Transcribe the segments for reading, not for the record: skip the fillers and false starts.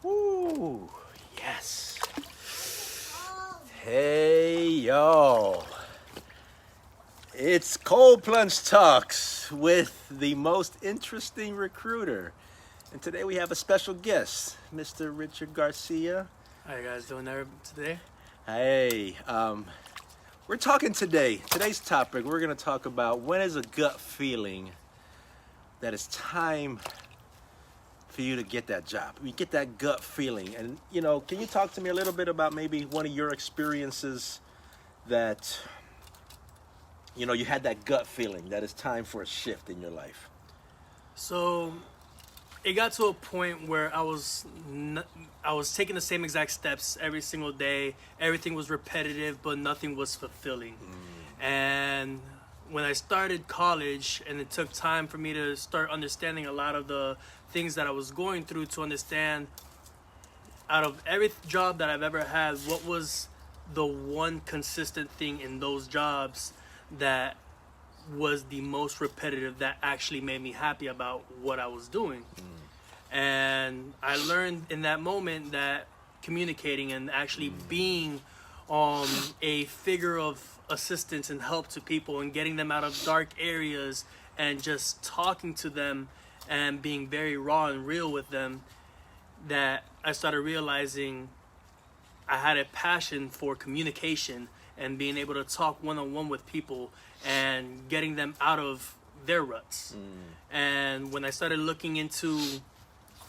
Ooh, yes. Hey, yo. It's Cold Plunge Talks with the most interesting recruiter. And today we have a special guest, Mr. Richard Garcia. How you guys doing there today? Hey, we're talking today. Today's topic, we're going to talk about when is a gut feeling that it's time for you to get that job. You get that gut feeling. And, can you talk to me a little bit about maybe one of your experiences that, you had that gut feeling that it's time for a shift in your life? So it got to a point where I was taking the same exact steps every single day. Everything was repetitive, but nothing was fulfilling. And when I started college, and it took time for me to start understanding a lot of the things that I was going through to understand, out of every job that I've ever had, what was the one consistent thing in those jobs that was the most repetitive, that actually made me happy about what I was doing. And I learned in that moment that communicating and actually being a figure of assistance and help to people and getting them out of dark areas and just talking to them and being very raw and real with them, that I started realizing I had a passion for communication and being able to talk one-on-one with people and getting them out of their ruts. And when I started looking into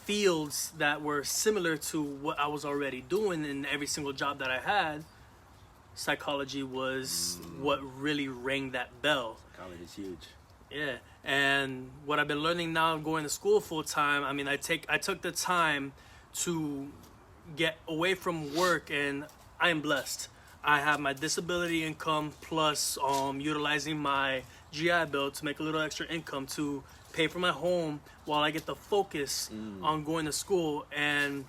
fields that were similar to what I was already doing in every single job that I had, psychology was what really rang that bell. Psychology is huge. Yeah, and what I've been learning now, going to school full time, I took the time to get away from work, and I am blessed. I have my disability income plus utilizing my GI Bill to make a little extra income to pay for my home while I get the focus on going to school. And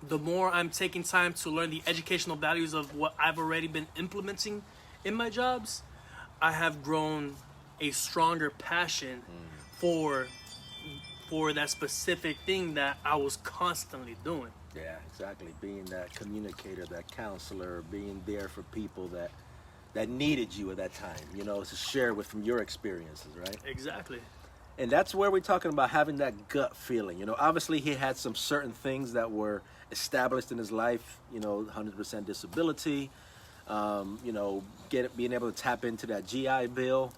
the more I'm taking time to learn the educational values of what I've already been implementing in my jobs, I have grown a stronger passion for that specific thing that I was constantly doing. Yeah, exactly. Being that communicator, that counselor, being there for people that needed you at that time, to share with from your experiences, right? Exactly. And that's where we're talking about having that gut feeling. Obviously he had some certain things that were established in his life, 100% disability, being able to tap into that GI Bill.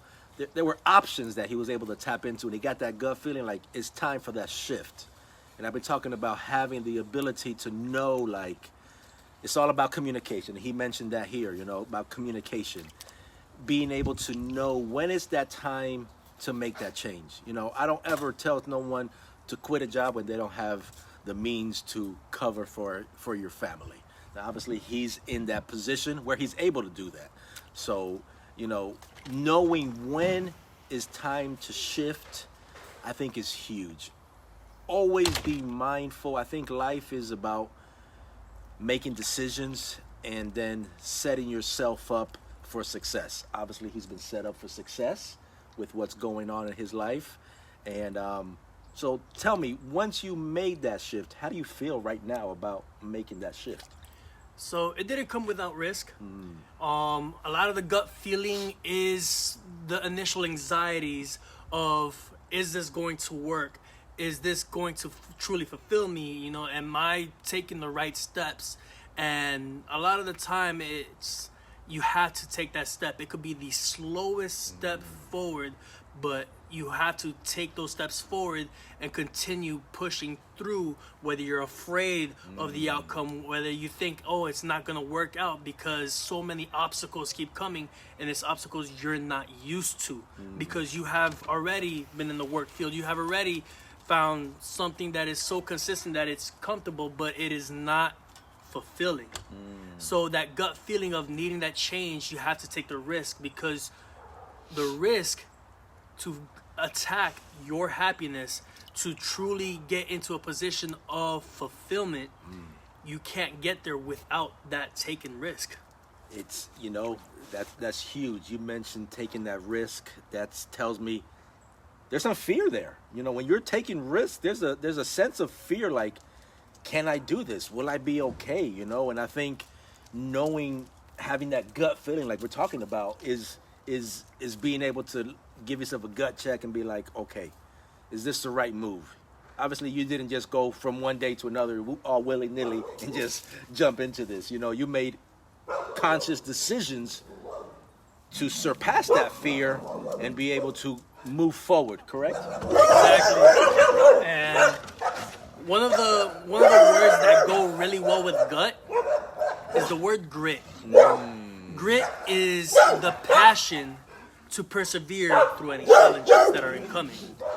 There were options that he was able to tap into, and he got that gut feeling like it's time for that shift. And I've been talking about having the ability to know, like, it's all about communication. He mentioned that here, about communication. Being able to know when it's that time to make that change. I don't ever tell no one to quit a job when they don't have the means to cover for your family. Now, obviously, he's in that position where he's able to do that. So, knowing when is time to shift, I think is huge. Always be mindful. I think life is about making decisions and then setting yourself up for success. Obviously, he's been set up for success with what's going on in his life. And so tell me, once you made that shift, how do you feel right now about making that shift? So it didn't come without risk. A lot of the gut feeling is the initial anxieties of, is this going to work? Is this going to truly fulfill me? Am I taking the right steps? And a lot of the time it's, you have to take that step. It could be the slowest step forward, but you have to take those steps forward and continue pushing through, whether you're afraid of the outcome, whether you think, oh, it's not going to work out because so many obstacles keep coming, and it's obstacles you're not used to because you have already been in the work field. You have already found something that is so consistent that it's comfortable, but it is not fulfilling. So that gut feeling of needing that change, you have to take the risk, because the risk to attack your happiness, to truly get into a position of fulfillment, you can't get there without that taken risk. It's, that's huge. You mentioned taking that risk. That tells me there's some fear there. When you're taking risks, there's a sense of fear, like, can I do this? Will I be okay? You know, and I think knowing, having that gut feeling like we're talking about is being able to give yourself a gut check and be like, okay, is this the right move? Obviously, you didn't just go from one day to another all willy-nilly and just jump into this. You know, you made conscious decisions to surpass that fear and be able to move forward, correct? Exactly. And one of the words that go really well with gut is the word grit. Grit is the passion to persevere through any challenges that are incoming.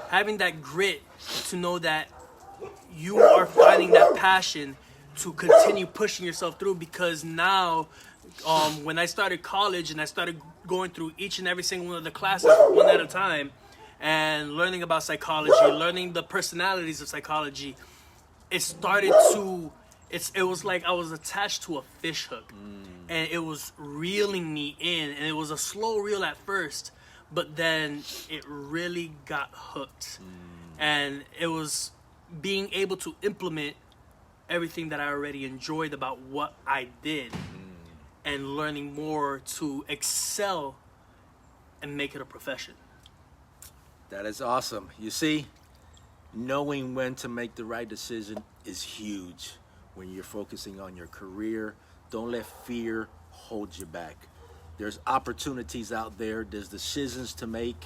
Having that grit to know that you are finding that passion to continue pushing yourself through, because now when I started college and I started going through each and every single one of the classes one at a time and learning about psychology, learning the personalities of psychology, it started to, it was like I was attached to a fish hook, and it was reeling me in, and it was a slow reel at first, but then it really got hooked. And it was being able to implement everything that I already enjoyed about what I did, and learning more to excel and make it a profession. That is awesome. You see, knowing when to make the right decision is huge when you're focusing on your career. Don't let fear hold you back. There's opportunities out there. There's decisions to make.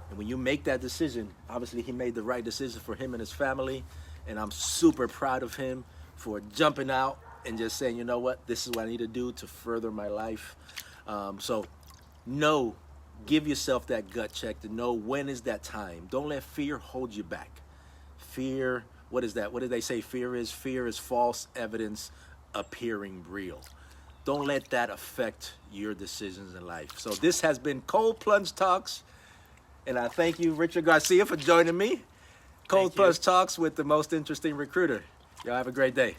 And when you make that decision, obviously he made the right decision for him and his family. And I'm super proud of him for jumping out and just saying, you know what, this is what I need to do to further my life. So give yourself that gut check to know when is that time. Don't let fear hold you back. Fear, what is that? What did they say fear is? Fear is false evidence appearing real. Don't let that affect your decisions in life. So this has been Cold Plunge Talks. And I thank you, Richard Garcia, for joining me. Cold Plunge Talks with the most interesting recruiter. Y'all have a great day.